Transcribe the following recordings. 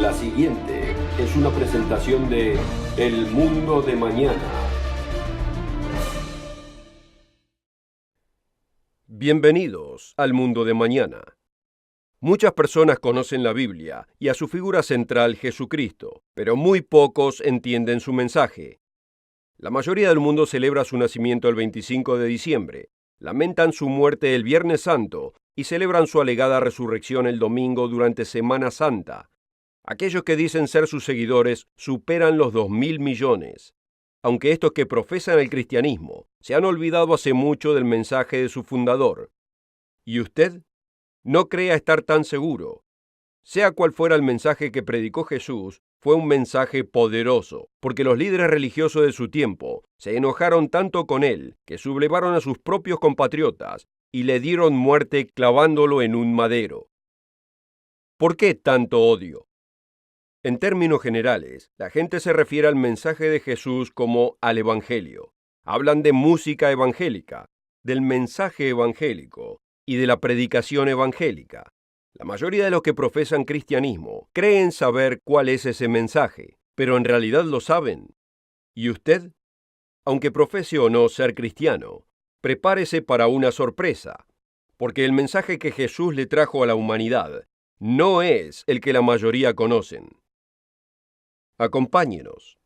La siguiente es una presentación de El Mundo de Mañana. Bienvenidos al Mundo de Mañana. Muchas personas conocen la Biblia y a su figura central Jesucristo, pero muy pocos entienden su mensaje. La mayoría del mundo celebra su nacimiento el 25 de diciembre, lamentan su muerte el Viernes Santo y celebran su alegada resurrección el domingo durante Semana Santa. Aquellos que dicen ser sus seguidores superan los 2.000 millones, aunque estos que profesan el cristianismo se han olvidado hace mucho del mensaje de su fundador. ¿Y usted? No crea estar tan seguro. Sea cual fuera el mensaje que predicó Jesús, fue un mensaje poderoso, porque los líderes religiosos de su tiempo se enojaron tanto con él que sublevaron a sus propios compatriotas y le dieron muerte clavándolo en un madero. ¿Por qué tanto odio? En términos generales, la gente se refiere al mensaje de Jesús como al Evangelio. Hablan de música evangélica, del mensaje evangélico y de la predicación evangélica. La mayoría de los que profesan cristianismo creen saber cuál es ese mensaje, pero en realidad lo saben. ¿Y usted? Aunque profese o no ser cristiano, prepárese para una sorpresa, porque el mensaje que Jesús le trajo a la humanidad no es el que la mayoría conocen. Acompáñenos.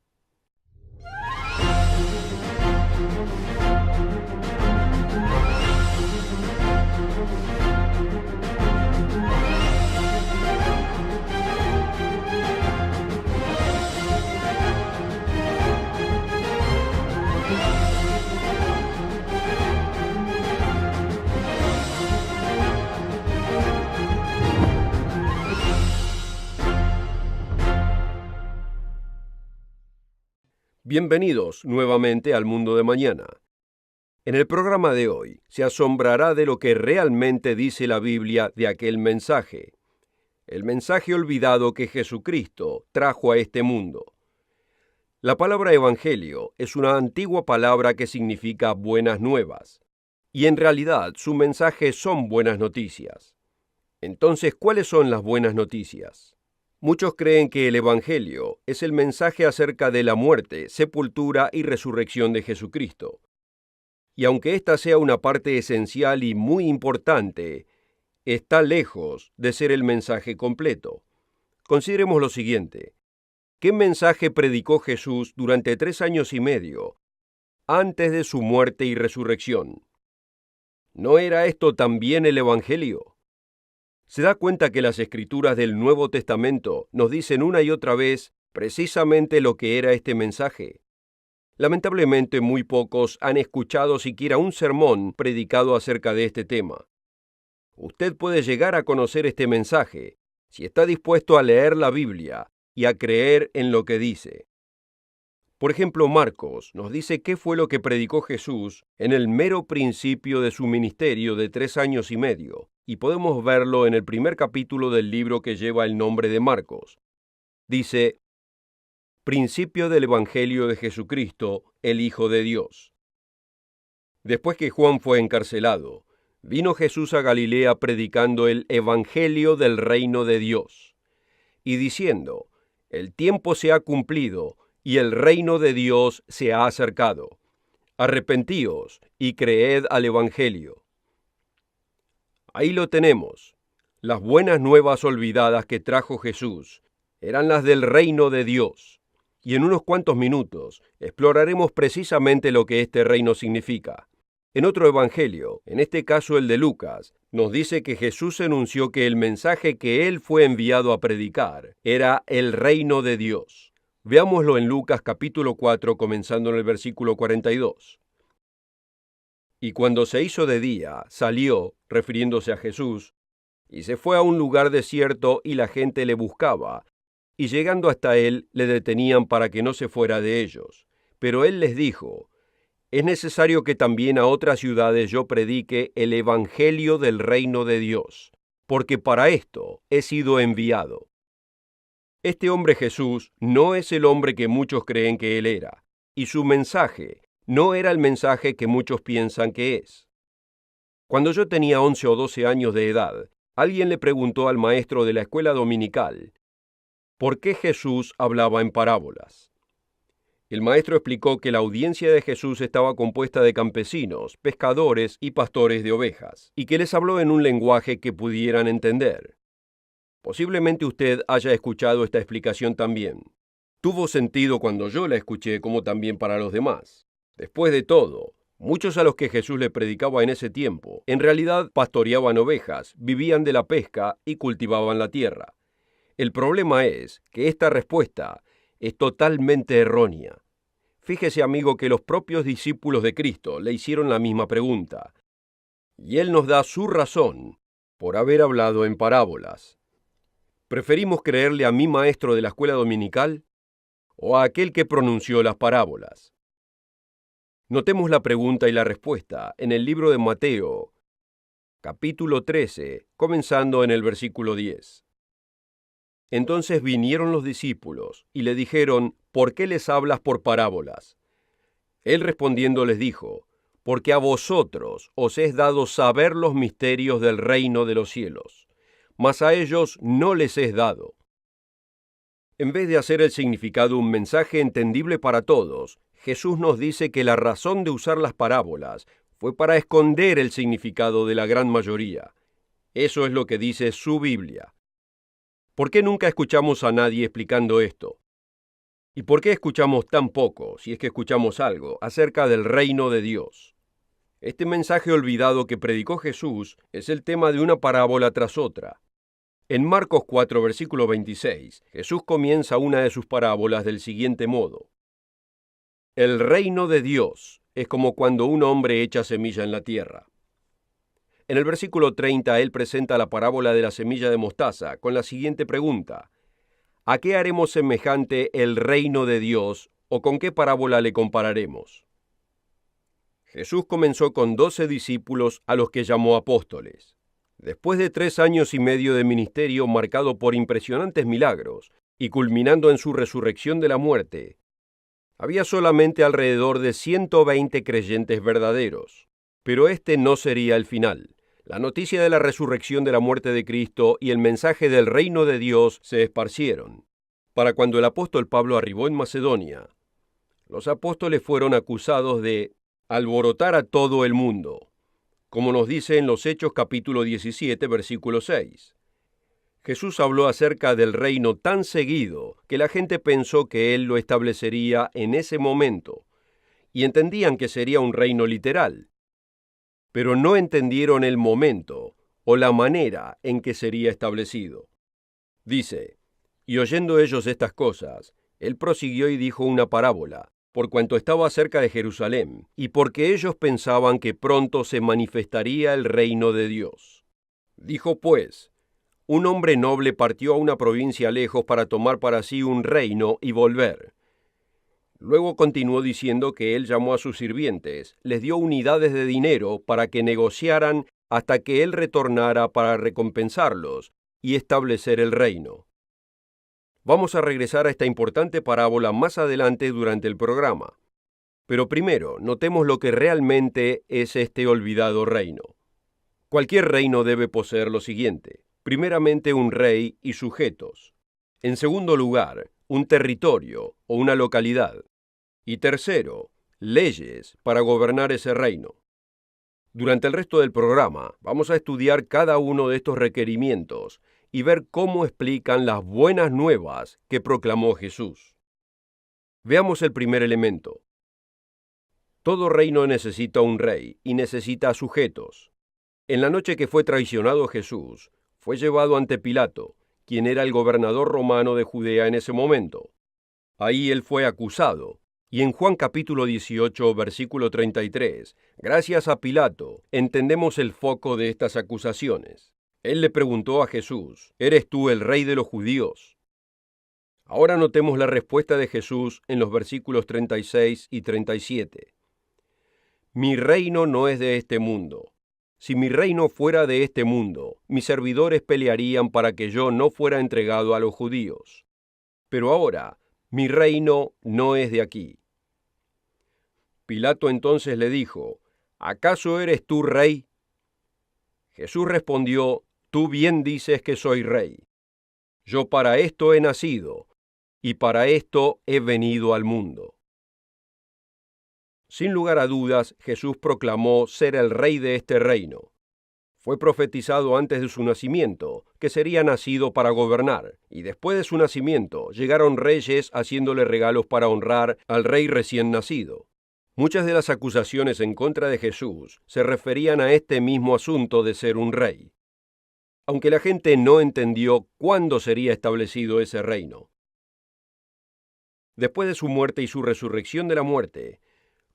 Bienvenidos nuevamente al Mundo de Mañana. En el programa de hoy se asombrará de lo que realmente dice la Biblia de aquel mensaje, el mensaje olvidado que Jesucristo trajo a este mundo. La palabra evangelio es una antigua palabra que significa buenas nuevas, y en realidad su mensaje son buenas noticias. Entonces, ¿cuáles son las buenas noticias? Muchos creen que el Evangelio es el mensaje acerca de la muerte, sepultura y resurrección de Jesucristo. Y aunque esta sea una parte esencial y muy importante, está lejos de ser el mensaje completo. Consideremos lo siguiente. ¿Qué mensaje predicó Jesús durante 3 años y medio antes de su muerte y resurrección? ¿No era esto también el Evangelio? ¿Se da cuenta que las escrituras del Nuevo Testamento nos dicen una y otra vez precisamente lo que era este mensaje? Lamentablemente muy pocos han escuchado siquiera un sermón predicado acerca de este tema. Usted puede llegar a conocer este mensaje si está dispuesto a leer la Biblia y a creer en lo que dice. Por ejemplo, Marcos nos dice qué fue lo que predicó Jesús en el mero principio de su ministerio de 3 años y medio, y podemos verlo en el primer capítulo del libro que lleva el nombre de Marcos. Dice, principio del Evangelio de Jesucristo, el Hijo de Dios. Después que Juan fue encarcelado, vino Jesús a Galilea predicando el Evangelio del reino de Dios, y diciendo, el tiempo se ha cumplido, y el reino de Dios se ha acercado. Arrepentíos y creed al Evangelio. Ahí lo tenemos. Las buenas nuevas olvidadas que trajo Jesús eran las del reino de Dios. Y en unos cuantos minutos exploraremos precisamente lo que este reino significa. En otro evangelio, en este caso el de Lucas, nos dice que Jesús anunció que el mensaje que él fue enviado a predicar era el reino de Dios. Veámoslo en Lucas capítulo 4, comenzando en el versículo 42. Y cuando se hizo de día, salió, refiriéndose a Jesús, y se fue a un lugar desierto y la gente le buscaba, y llegando hasta él le detenían para que no se fuera de ellos. Pero él les dijo, es necesario que también a otras ciudades yo predique el evangelio del reino de Dios, porque para esto he sido enviado. Este hombre Jesús no es el hombre que muchos creen que él era, y su mensaje no era el mensaje que muchos piensan que es. Cuando yo tenía 11 o 12 años de edad, alguien le preguntó al maestro de la escuela dominical, ¿Por qué Jesús hablaba en parábolas? El maestro explicó que la audiencia de Jesús estaba compuesta de campesinos, pescadores y pastores de ovejas, y que les habló en un lenguaje que pudieran entender. Posiblemente usted haya escuchado esta explicación también. Tuvo sentido cuando yo la escuché, como también para los demás. Después de todo, muchos a los que Jesús le predicaba en ese tiempo, en realidad pastoreaban ovejas, vivían de la pesca y cultivaban la tierra. El problema es que esta respuesta es totalmente errónea. Fíjese, amigo, que los propios discípulos de Cristo le hicieron la misma pregunta, y Él nos da su razón por haber hablado en parábolas. ¿Preferimos creerle a mi maestro de la escuela dominical o a aquel que pronunció las parábolas? Notemos la pregunta y la respuesta en el libro de Mateo, capítulo 13, comenzando en el versículo 10. Entonces vinieron los discípulos y le dijeron, ¿por qué les hablas por parábolas? Él respondiendo les dijo, porque a vosotros os es dado saber los misterios del reino de los cielos, mas a ellos no les es dado. En vez de hacer el significado un mensaje entendible para todos, Jesús nos dice que la razón de usar las parábolas fue para esconder el significado de la gran mayoría. Eso es lo que dice su Biblia. ¿Por qué nunca escuchamos a nadie explicando esto? ¿Y por qué escuchamos tan poco, si es que escuchamos algo, acerca del reino de Dios? Este mensaje olvidado que predicó Jesús es el tema de una parábola tras otra. En Marcos 4, versículo 26, Jesús comienza una de sus parábolas del siguiente modo. El reino de Dios es como cuando un hombre echa semilla en la tierra. En el versículo 30, él presenta la parábola de la semilla de mostaza con la siguiente pregunta. ¿A qué haremos semejante el reino de Dios o con qué parábola le compararemos? Jesús comenzó con 12 discípulos a los que llamó apóstoles. Después de 3 años y medio de ministerio marcado por impresionantes milagros y culminando en su resurrección de la muerte, había solamente alrededor de 120 creyentes verdaderos. Pero este no sería el final. La noticia de la resurrección de la muerte de Cristo y el mensaje del reino de Dios se esparcieron. Para cuando el apóstol Pablo arribó en Macedonia, los apóstoles fueron acusados de alborotar a todo el mundo, como nos dice en los Hechos capítulo 17, versículo 6. Jesús habló acerca del reino tan seguido que la gente pensó que Él lo establecería en ese momento, y entendían que sería un reino literal. Pero no entendieron el momento o la manera en que sería establecido. Dice, y oyendo ellos estas cosas, él prosiguió y dijo una parábola, por cuanto estaba cerca de Jerusalén, y porque ellos pensaban que pronto se manifestaría el reino de Dios. Dijo pues, un hombre noble partió a una provincia lejos para tomar para sí un reino y volver. Luego continuó diciendo que él llamó a sus sirvientes, les dio unidades de dinero para que negociaran hasta que él retornara para recompensarlos y establecer el reino. Vamos a regresar a esta importante parábola más adelante durante el programa. Pero primero, notemos lo que realmente es este olvidado reino. Cualquier reino debe poseer lo siguiente. Primeramente, un rey y sujetos. En segundo lugar, un territorio o una localidad. Y tercero, leyes para gobernar ese reino. Durante el resto del programa vamos a estudiar cada uno de estos requerimientos y ver cómo explican las buenas nuevas que proclamó Jesús. Veamos el primer elemento. Todo reino necesita un rey y necesita sujetos. En la noche que fue traicionado Jesús, fue llevado ante Pilato, quien era el gobernador romano de Judea en ese momento. Ahí él fue acusado. Y en Juan capítulo 18, versículo 33, gracias a Pilato, entendemos el foco de estas acusaciones. Él le preguntó a Jesús, ¿eres tú el rey de los judíos? Ahora notemos la respuesta de Jesús en los versículos 36 y 37. Mi reino no es de este mundo. Si mi reino fuera de este mundo, mis servidores pelearían para que yo no fuera entregado a los judíos. Pero ahora, mi reino no es de aquí. Pilato entonces le dijo, ¿acaso eres tú rey? Jesús respondió, tú bien dices que soy rey. Yo para esto he nacido, y para esto he venido al mundo. Sin lugar a dudas, Jesús proclamó ser el rey de este reino. Fue profetizado antes de su nacimiento, que sería nacido para gobernar, y después de su nacimiento llegaron reyes haciéndole regalos para honrar al rey recién nacido. Muchas de las acusaciones en contra de Jesús se referían a este mismo asunto de ser un rey, aunque la gente no entendió cuándo sería establecido ese reino. Después de su muerte y su resurrección de la muerte,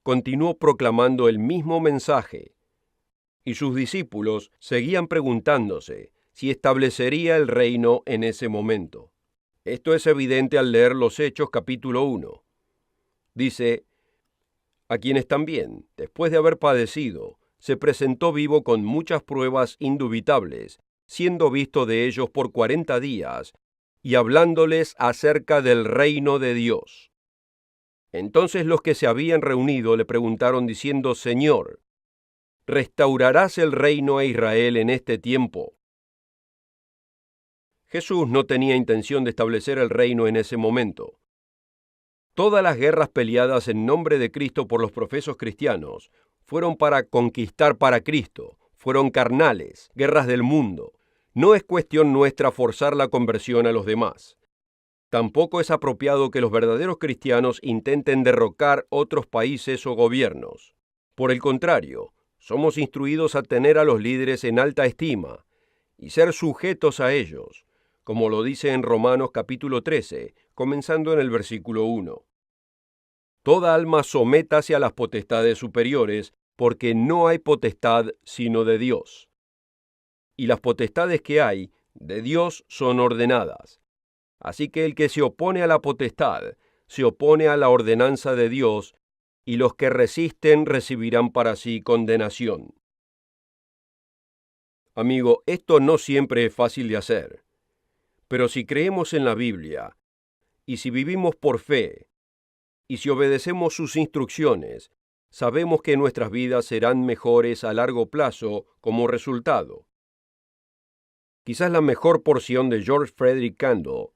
continuó proclamando el mismo mensaje, y sus discípulos seguían preguntándose si establecería el reino en ese momento. Esto es evidente al leer los Hechos capítulo 1. Dice: a quienes también, después de haber padecido, se presentó vivo con muchas pruebas indubitables, siendo visto de ellos por 40 días, y hablándoles acerca del reino de Dios. Entonces los que se habían reunido le preguntaron diciendo: Señor, ¿restaurarás el reino a Israel en este tiempo? Jesús no tenía intención de establecer el reino en ese momento. Todas las guerras peleadas en nombre de Cristo por los profesos cristianos fueron para conquistar para Cristo, fueron carnales, guerras del mundo. No es cuestión nuestra forzar la conversión a los demás. Tampoco es apropiado que los verdaderos cristianos intenten derrocar otros países o gobiernos. Por el contrario, somos instruidos a tener a los líderes en alta estima y ser sujetos a ellos, como lo dice en Romanos capítulo 13, comenzando en el versículo 1. Toda alma sométase a las potestades superiores, porque no hay potestad sino de Dios. Y las potestades que hay, de Dios son ordenadas. Así que el que se opone a la potestad, se opone a la ordenanza de Dios, y los que resisten recibirán para sí condenación. Amigo, esto no siempre es fácil de hacer. Pero si creemos en la Biblia, y si vivimos por fe, y si obedecemos sus instrucciones, sabemos que nuestras vidas serán mejores a largo plazo como resultado. Quizás la mejor porción de George Frederick Handel,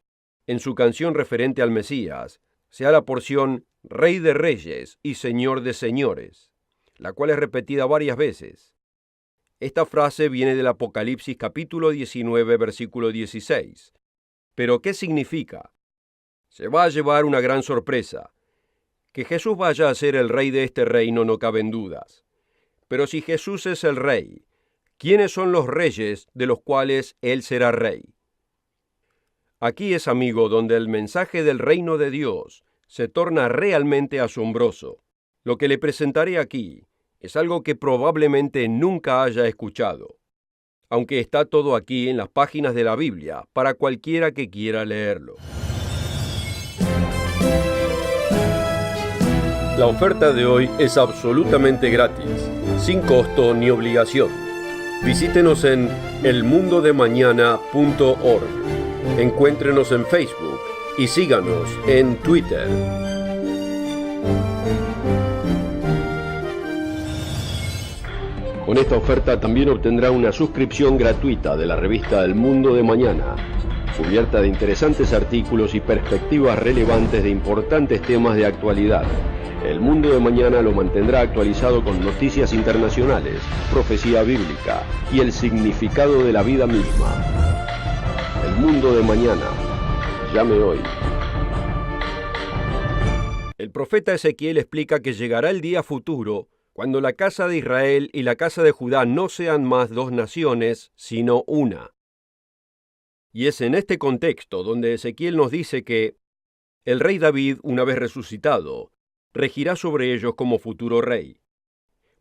en su canción referente al Mesías, sea la porción Rey de Reyes y Señor de Señores, la cual es repetida varias veces. Esta frase viene del Apocalipsis capítulo 19, versículo 16. ¿Pero qué significa? Se va a llevar una gran sorpresa. Que Jesús vaya a ser el rey de este reino no caben dudas. Pero si Jesús es el rey, ¿quiénes son los reyes de los cuales Él será rey? Aquí es, amigo, donde el mensaje del reino de Dios se torna realmente asombroso. Lo que le presentaré aquí es algo que probablemente nunca haya escuchado, aunque está todo aquí en las páginas de la Biblia para cualquiera que quiera leerlo. La oferta de hoy es absolutamente gratis, sin costo ni obligación. Visítenos en elmundodemañana.org. Encuéntrenos en Facebook y síganos en Twitter. Con esta oferta también obtendrá una suscripción gratuita de la revista El Mundo de Mañana, cubierta de interesantes artículos y perspectivas relevantes de importantes temas de actualidad. El Mundo de Mañana lo mantendrá actualizado con noticias internacionales, profecía bíblica y el significado de la vida misma. El Mundo de Mañana. Llame hoy. El profeta Ezequiel explica que llegará el día futuro cuando la casa de Israel y la casa de Judá no sean más dos naciones, sino una. Y es en este contexto donde Ezequiel nos dice que el rey David, una vez resucitado, regirá sobre ellos como futuro rey.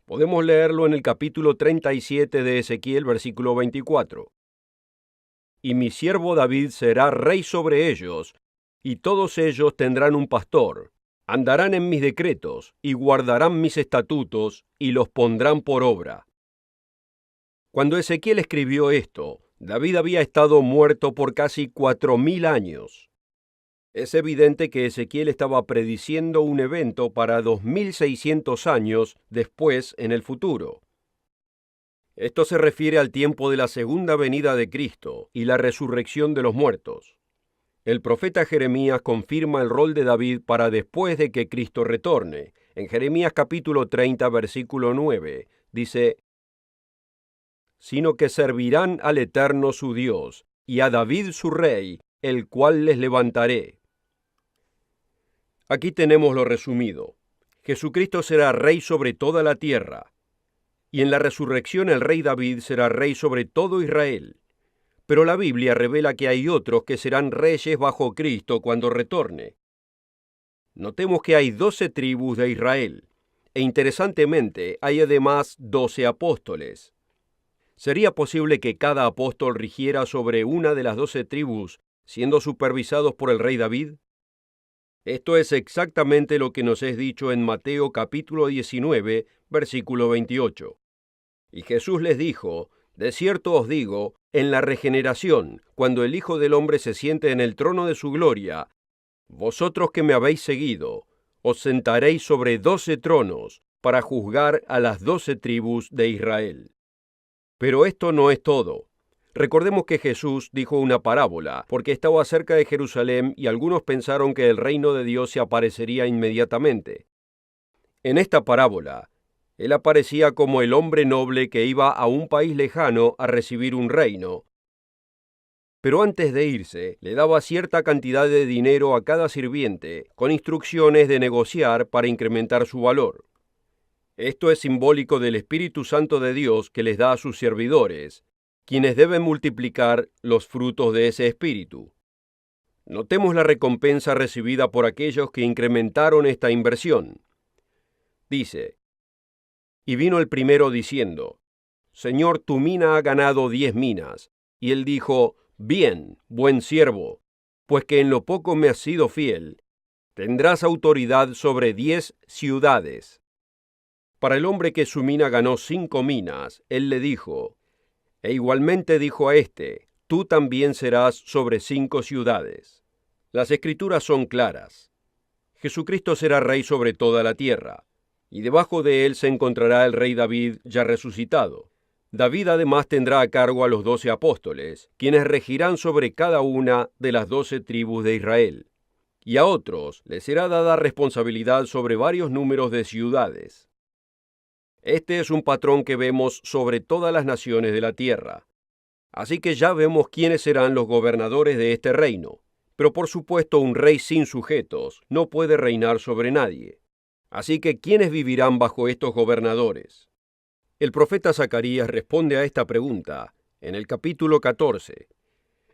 Podemos leerlo en el capítulo 37 de Ezequiel, versículo 24. Y mi siervo David será rey sobre ellos, y todos ellos tendrán un pastor, andarán en mis decretos, y guardarán mis estatutos, y los pondrán por obra. Cuando Ezequiel escribió esto, David había estado muerto por casi 4000 años. Es evidente que Ezequiel estaba prediciendo un evento para 2600 años después en el futuro. Esto se refiere al tiempo de la segunda venida de Cristo y la resurrección de los muertos. El profeta Jeremías confirma el rol de David para después de que Cristo retorne. En Jeremías capítulo 30, versículo 9, dice: «Sino que servirán al Eterno su Dios, y a David su rey, el cual les levantaré». Aquí tenemos lo resumido. Jesucristo será rey sobre toda la tierra, y en la resurrección el rey David será rey sobre todo Israel. Pero la Biblia revela que hay otros que serán reyes bajo Cristo cuando retorne. Notemos que hay 12 tribus de Israel, e interesantemente hay además 12 apóstoles. ¿Sería posible que cada apóstol rigiera sobre una de las 12 tribus, siendo supervisados por el rey David? Esto es exactamente lo que nos es dicho en Mateo capítulo 19, versículo 28. Y Jesús les dijo: «De cierto os digo, en la regeneración, cuando el Hijo del Hombre se siente en el trono de su gloria, vosotros que me habéis seguido, os sentaréis sobre 12 tronos para juzgar a las 12 tribus de Israel». Pero esto no es todo. Recordemos que Jesús dijo una parábola, porque estaba cerca de Jerusalén y algunos pensaron que el reino de Dios se aparecería inmediatamente. En esta parábola, Él aparecía como el hombre noble que iba a un país lejano a recibir un reino. Pero antes de irse, le daba cierta cantidad de dinero a cada sirviente, con instrucciones de negociar para incrementar su valor. Esto es simbólico del Espíritu Santo de Dios que les da a sus servidores, quienes deben multiplicar los frutos de ese Espíritu. Notemos la recompensa recibida por aquellos que incrementaron esta inversión. Dice: «Y vino el primero diciendo: Señor, tu mina ha ganado 10 minas. Y él dijo: Bien, buen siervo, pues que en lo poco me has sido fiel, tendrás autoridad sobre 10 ciudades». Para el hombre que su mina ganó 5 minas, él le dijo: «E igualmente dijo a éste: Tú también serás sobre 5 ciudades». Las Escrituras son claras. Jesucristo será rey sobre toda la tierra, y debajo de él se encontrará el rey David ya resucitado. David además tendrá a cargo a los 12 apóstoles, quienes regirán sobre cada una de las 12 tribus de Israel. Y a otros les será dada responsabilidad sobre varios números de ciudades. Este es un patrón que vemos sobre todas las naciones de la tierra. Así que ya vemos quiénes serán los gobernadores de este reino. Pero por supuesto un rey sin sujetos no puede reinar sobre nadie. Así que ¿quiénes vivirán bajo estos gobernadores? El profeta Zacarías responde a esta pregunta en el capítulo 14.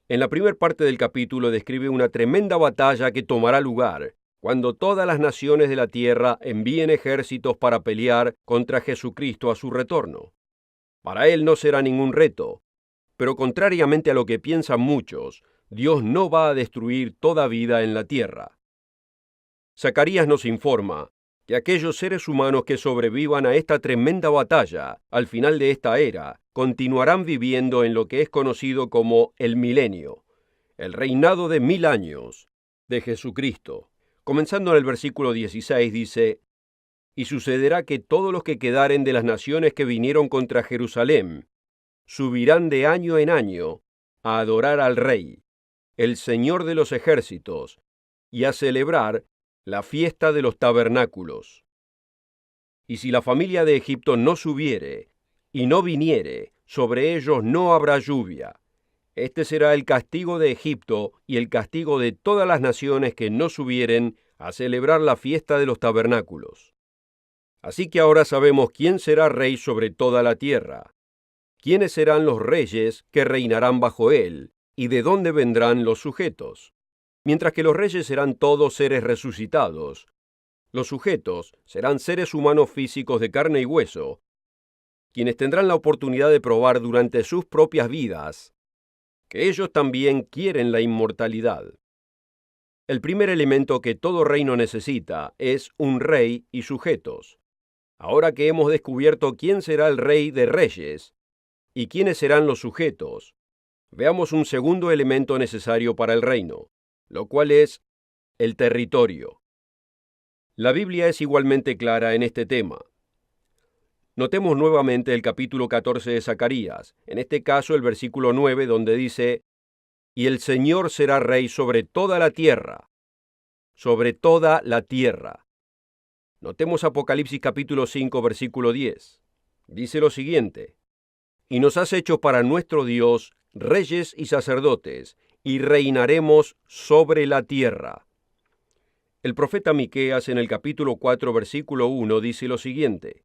En la primera parte del capítulo describe una tremenda batalla que tomará lugar cuando todas las naciones de la tierra envíen ejércitos para pelear contra Jesucristo a su retorno. Para él no será ningún reto, pero contrariamente a lo que piensan muchos, Dios no va a destruir toda vida en la tierra. Zacarías nos informa que aquellos seres humanos que sobrevivan a esta tremenda batalla, al final de esta era, continuarán viviendo en lo que es conocido como el milenio, el reinado de 1000 años de Jesucristo. Comenzando en el versículo 16 dice: «Y sucederá que todos los que quedaren de las naciones que vinieron contra Jerusalén subirán de año en año a adorar al Rey, el Señor de los ejércitos, y a celebrar la fiesta de los tabernáculos. Y si la familia de Egipto no subiere y no viniere, sobre ellos no habrá lluvia. Este será el castigo de Egipto y el castigo de todas las naciones que no subieren a celebrar la fiesta de los tabernáculos». Así que ahora sabemos quién será rey sobre toda la tierra, quiénes serán los reyes que reinarán bajo él, y de dónde vendrán los sujetos. Mientras que los reyes serán todos seres resucitados, los sujetos serán seres humanos físicos de carne y hueso, quienes tendrán la oportunidad de probar durante sus propias vidas que ellos también quieren la inmortalidad. El primer elemento que todo reino necesita es un rey y sujetos. Ahora que hemos descubierto quién será el rey de reyes y quiénes serán los sujetos, veamos un segundo elemento necesario para el reino, lo cual es el territorio. La Biblia es igualmente clara en este tema. Notemos nuevamente el capítulo 14 de Zacarías, en este caso el versículo 9, donde dice: y el Señor será rey sobre toda la tierra. Sobre toda la tierra. Notemos Apocalipsis capítulo 5, versículo 10. Dice lo siguiente: y nos has hecho para nuestro Dios reyes y sacerdotes, y reinaremos sobre la tierra. El profeta Miqueas en el capítulo 4, versículo 1 dice lo siguiente: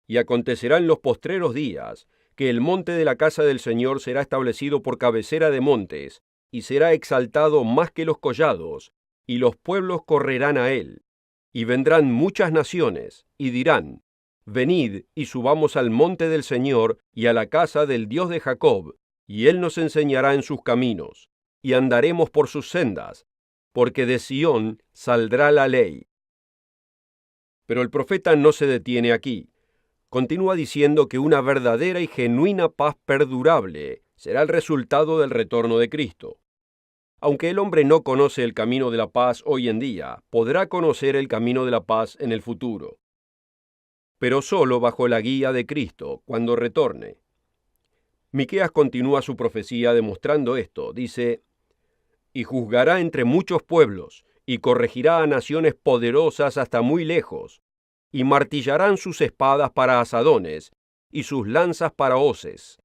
y acontecerá en los postreros días que el monte de la casa del Señor será establecido por cabecera de montes, y será exaltado más que los collados, y los pueblos correrán a él. Y vendrán muchas naciones, y dirán: venid y subamos al monte del Señor y a la casa del Dios de Jacob, y él nos enseñará en sus caminos, y andaremos por sus sendas, porque de Sión saldrá la ley. Pero el profeta no se detiene aquí. Continúa diciendo que una verdadera y genuina paz perdurable será el resultado del retorno de Cristo. Aunque el hombre no conoce el camino de la paz hoy en día, podrá conocer el camino de la paz en el futuro. Pero solo bajo la guía de Cristo, cuando retorne. Miqueas continúa su profecía demostrando esto. Dice: y juzgará entre muchos pueblos, y corregirá a naciones poderosas hasta muy lejos, y martillarán sus espadas para asadones, y sus lanzas para hoces.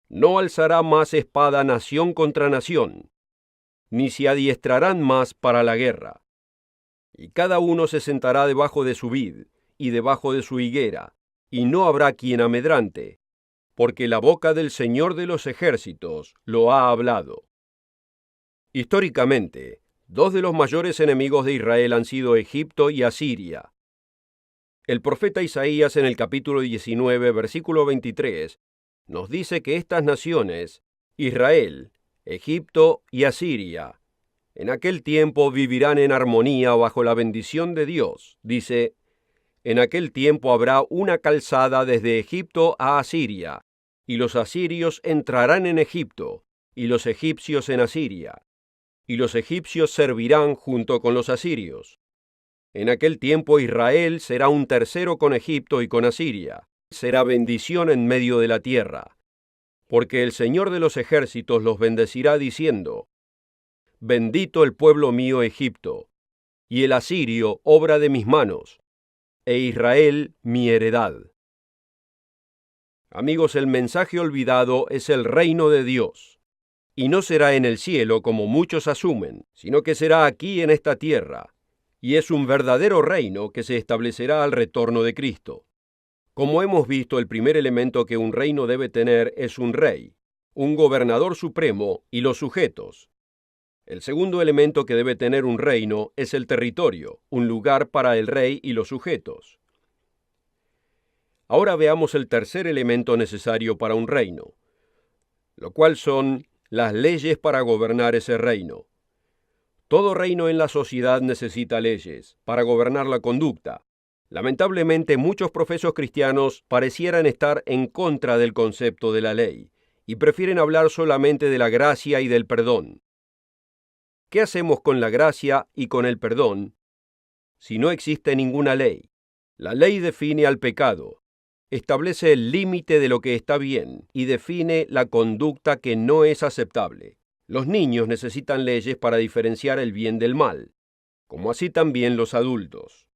No alzará más espada nación contra nación, ni se adiestrarán más para la guerra. Y cada uno se sentará debajo de su vid, y debajo de su higuera, y no habrá quien amedrante, porque la boca del Señor de los ejércitos lo ha hablado. Históricamente, dos de los mayores enemigos de Israel han sido Egipto y Asiria. El profeta Isaías en el capítulo 19, versículo 23, nos dice que estas naciones, Israel, Egipto y Asiria, en aquel tiempo vivirán en armonía bajo la bendición de Dios. Dice: en aquel tiempo habrá una calzada desde Egipto a Asiria, y los asirios entrarán en Egipto, y los egipcios en Asiria, y los egipcios servirán junto con los asirios. En aquel tiempo Israel será un tercero con Egipto y con Asiria. Será bendición en medio de la tierra, porque el Señor de los ejércitos los bendecirá diciendo: bendito el pueblo mío Egipto, y el asirio obra de mis manos, e Israel mi heredad. Amigos, el mensaje olvidado es el reino de Dios, y no será en el cielo como muchos asumen, sino que será aquí en esta tierra, y es un verdadero reino que se establecerá al retorno de Cristo. Como hemos visto, el primer elemento que un reino debe tener es un rey, un gobernador supremo y los sujetos. El segundo elemento que debe tener un reino es el territorio, un lugar para el rey y los sujetos. Ahora veamos el tercer elemento necesario para un reino, lo cual son las leyes para gobernar ese reino. Todo reino en la sociedad necesita leyes para gobernar la conducta. Lamentablemente, muchos profesos cristianos parecieran estar en contra del concepto de la ley y prefieren hablar solamente de la gracia y del perdón. ¿Qué hacemos con la gracia y con el perdón si no existe ninguna ley? La ley define al pecado, establece el límite de lo que está bien y define la conducta que no es aceptable. Los niños necesitan leyes para diferenciar el bien del mal, como así también los adultos.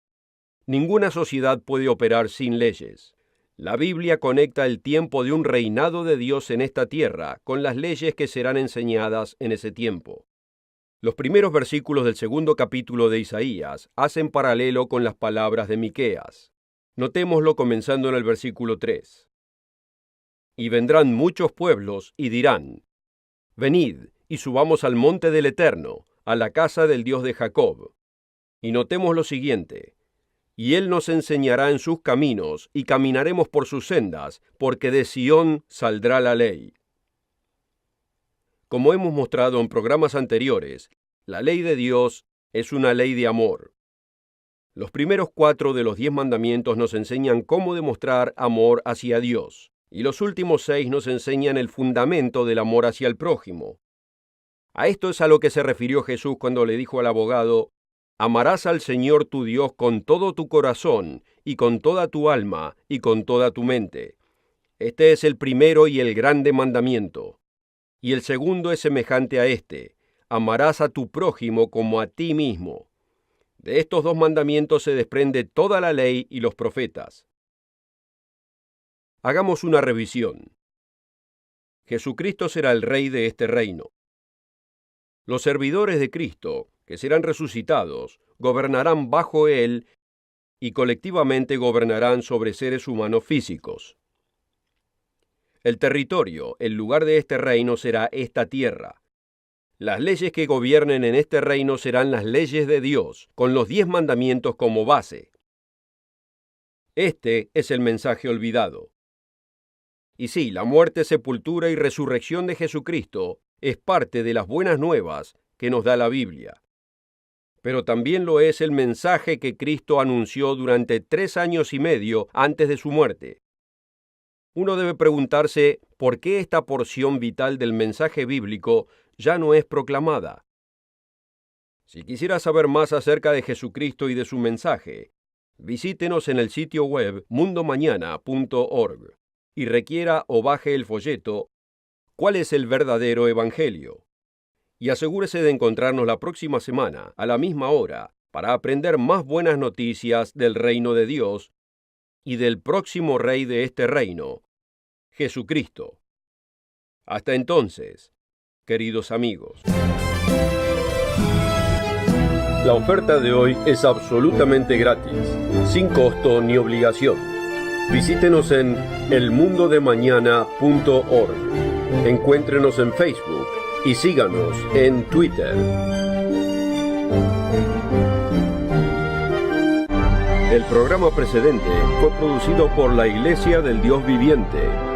Ninguna sociedad puede operar sin leyes. La Biblia conecta el tiempo de un reinado de Dios en esta tierra con las leyes que serán enseñadas en ese tiempo. Los primeros versículos del segundo capítulo de Isaías hacen paralelo con las palabras de Miqueas. Notémoslo comenzando en el versículo 3. Y vendrán muchos pueblos y dirán: venid y subamos al monte del Eterno, a la casa del Dios de Jacob. Y notemos lo siguiente: y él nos enseñará en sus caminos, y caminaremos por sus sendas, porque de Sión saldrá la ley. Como hemos mostrado en programas anteriores, la ley de Dios es una ley de amor. Los primeros 4 de los 10 mandamientos nos enseñan cómo demostrar amor hacia Dios, y los últimos 6 nos enseñan el fundamento del amor hacia el prójimo. A esto es a lo que se refirió Jesús cuando le dijo al abogado: amarás al Señor tu Dios con todo tu corazón, y con toda tu alma, y con toda tu mente. Este es el primero y el grande mandamiento. Y el segundo es semejante a este: amarás a tu prójimo como a ti mismo. De estos dos mandamientos se desprende toda la ley y los profetas. Hagamos una revisión. Jesucristo será el Rey de este reino. Los servidores de Cristo, que serán resucitados, gobernarán bajo Él y colectivamente gobernarán sobre seres humanos físicos. El territorio, el lugar de este reino será esta tierra. Las leyes que gobiernen en este reino serán las leyes de Dios, con los 10 mandamientos como base. Este es el mensaje olvidado. Y sí, la muerte, sepultura y resurrección de Jesucristo es parte de las buenas nuevas que nos da la Biblia. Pero también lo es el mensaje que Cristo anunció durante 3 años y medio antes de su muerte. Uno debe preguntarse por qué esta porción vital del mensaje bíblico ya no es proclamada. Si quisiera saber más acerca de Jesucristo y de su mensaje, visítenos en el sitio web mundomañana.org y requiera o baje el folleto ¿Cuál es el verdadero evangelio? Y asegúrese de encontrarnos la próxima semana, a la misma hora, para aprender más buenas noticias del reino de Dios y del próximo Rey de este reino, Jesucristo. Hasta entonces, queridos amigos. La oferta de hoy es absolutamente gratis, sin costo ni obligación. Visítenos en elmundodemañana.org. Encuéntrenos en Facebook y síganos en Twitter. El programa precedente fue producido por la Iglesia del Dios Viviente.